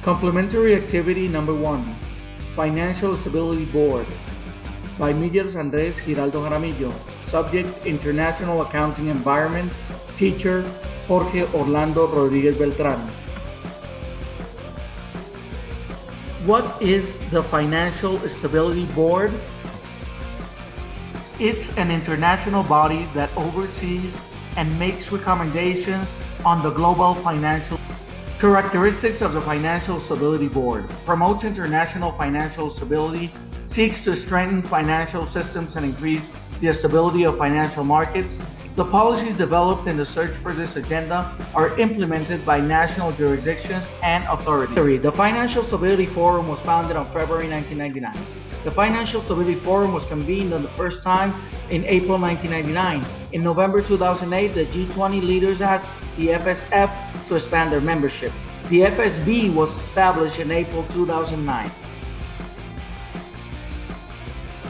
Complementary activity number 1, Financial Stability Board, by Miguel Andrés Giraldo Jaramillo. Subject, International Accounting Environment. Teacher, Jorge Orlando Rodríguez Beltrán. What is the Financial Stability Board? It's an international body that oversees and makes recommendations on the global financial. Characteristics of the Financial Stability Board: promotes international financial stability, seeks to strengthen financial systems and increase the stability of financial markets. The policies developed in the search for this agenda are implemented by national jurisdictions and authorities. The Financial Stability Forum was founded on February 1999. The Financial Stability Forum was convened on the first time in April 1999. In November 2008, the G20 leaders asked the FSF to expand their membership. The FSB was established in April 2009.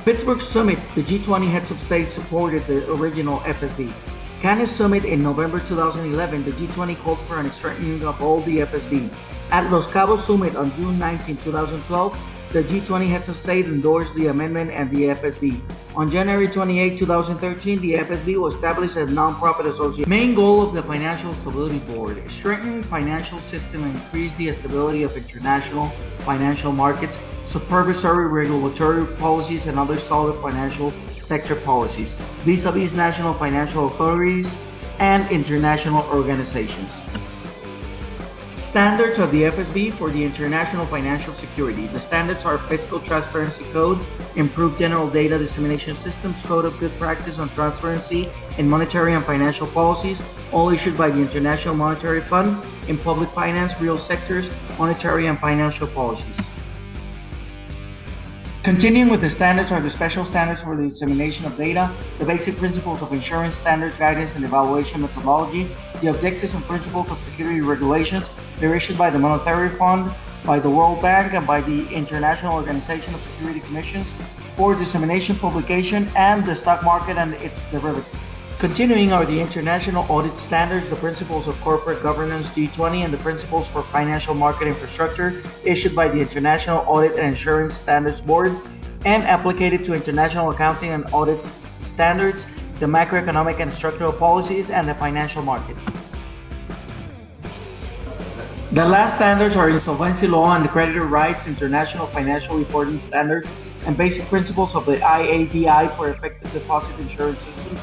Pittsburgh Summit, the G20 heads of state supported the original FSB. Cannes Summit in November 2011, the G20 called for an strengthening of all the FSB. At Los Cabos Summit on June 19, 2012, the G20 heads of state endorsed the amendment and the FSB. On January 28, 2013, the FSB was established as a non-profit association. Main goal of the Financial Stability Board is strengthening financial system and increase the stability of international financial markets, supervisory regulatory policies, and other solid financial sector policies vis-a-vis national financial authorities and international organizations. Standards of the FSB for the international financial security. The standards are Fiscal Transparency Code, Improved General Data Dissemination Systems, Code of Good Practice on Transparency in Monetary and Financial Policies, all issued by the International Monetary Fund, in public finance, real sectors, monetary and financial policies. Continuing with the standards are the special standards for the dissemination of data, the basic principles of insurance standards, guidance and evaluation methodology, the objectives and principles of security regulations. They're issued by the Monetary Fund, by the World Bank, and by the International Organization of Security Commissions for dissemination, publication, and the stock market and its derivatives. Continuing are the International Audit Standards, the Principles of Corporate Governance G20, and the Principles for Financial Market Infrastructure, issued by the International Audit and Insurance Standards Board, and applicated to international accounting and audit standards, the macroeconomic and structural policies, and the financial market. The last standards are insolvency law and the creditor rights, international financial reporting standards, and basic principles of the IADI for effective deposit insurance systems,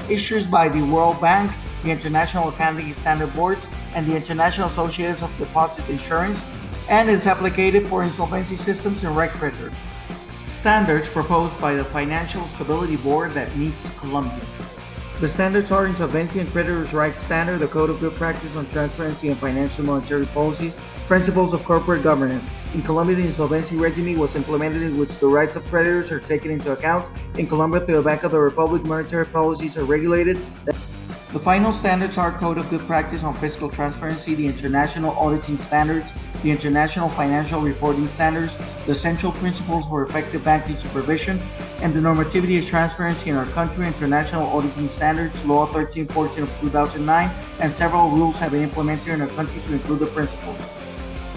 issued by the World Bank, the International Accounting Standard Boards, and the International Association of Deposit Insurance, and is applicated for insolvency systems and reg creditors. Standards proposed by the Financial Stability Board that meets Colombia. The standards are Insolvency and Creditors' Rights Standard, the Code of Good Practice on Transparency and Financial Monetary Policies, Principles of Corporate Governance. In Colombia, the insolvency regime was implemented in which the rights of creditors are taken into account. In Colombia, through the Bank of the Republic, monetary policies are regulated. The final standards are Code of Good Practice on Fiscal Transparency, the International Auditing Standards, the International Financial Reporting Standards, the Central Principles for Effective Banking Supervision, and the Normativity of Transparency in our country, International Auditing Standards, Law 1314 of 2009, and several rules have been implemented in our country to include the principles.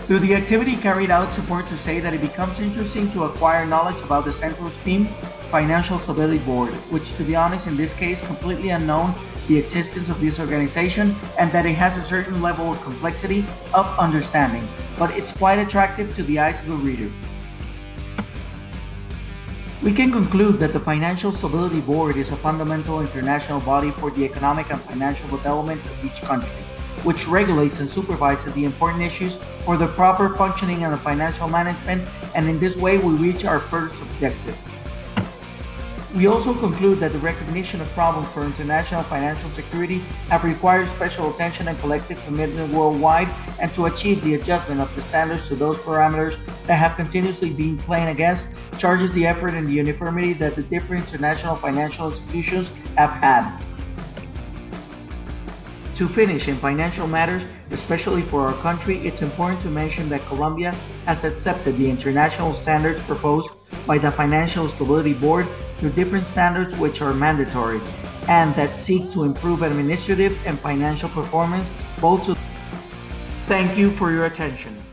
Through the activity carried out, it's important to say that it becomes interesting to acquire knowledge about the central theme, Financial Stability Board, which, to be honest, in this case, completely unknown the existence of this organization, and that it has a certain level of complexity of understanding, but it's quite attractive to the eyes of the reader. We can conclude that the Financial Stability Board is a fundamental international body for the economic and financial development of each country, which regulates and supervises the important issues for the proper functioning of the financial management, and in this way we reach our first objective. We also conclude that the recognition of problems for international financial security have required special attention and collective commitment worldwide, and to achieve the adjustment of the standards to those parameters that have continuously been playing against charges the effort and the uniformity that the different international financial institutions have had. To finish, in financial matters, especially for our country, it's important to mention that Colombia has accepted the international standards proposed by the Financial Stability Board through different standards which are mandatory and that seek to improve administrative and financial performance both to. Thank you for your attention.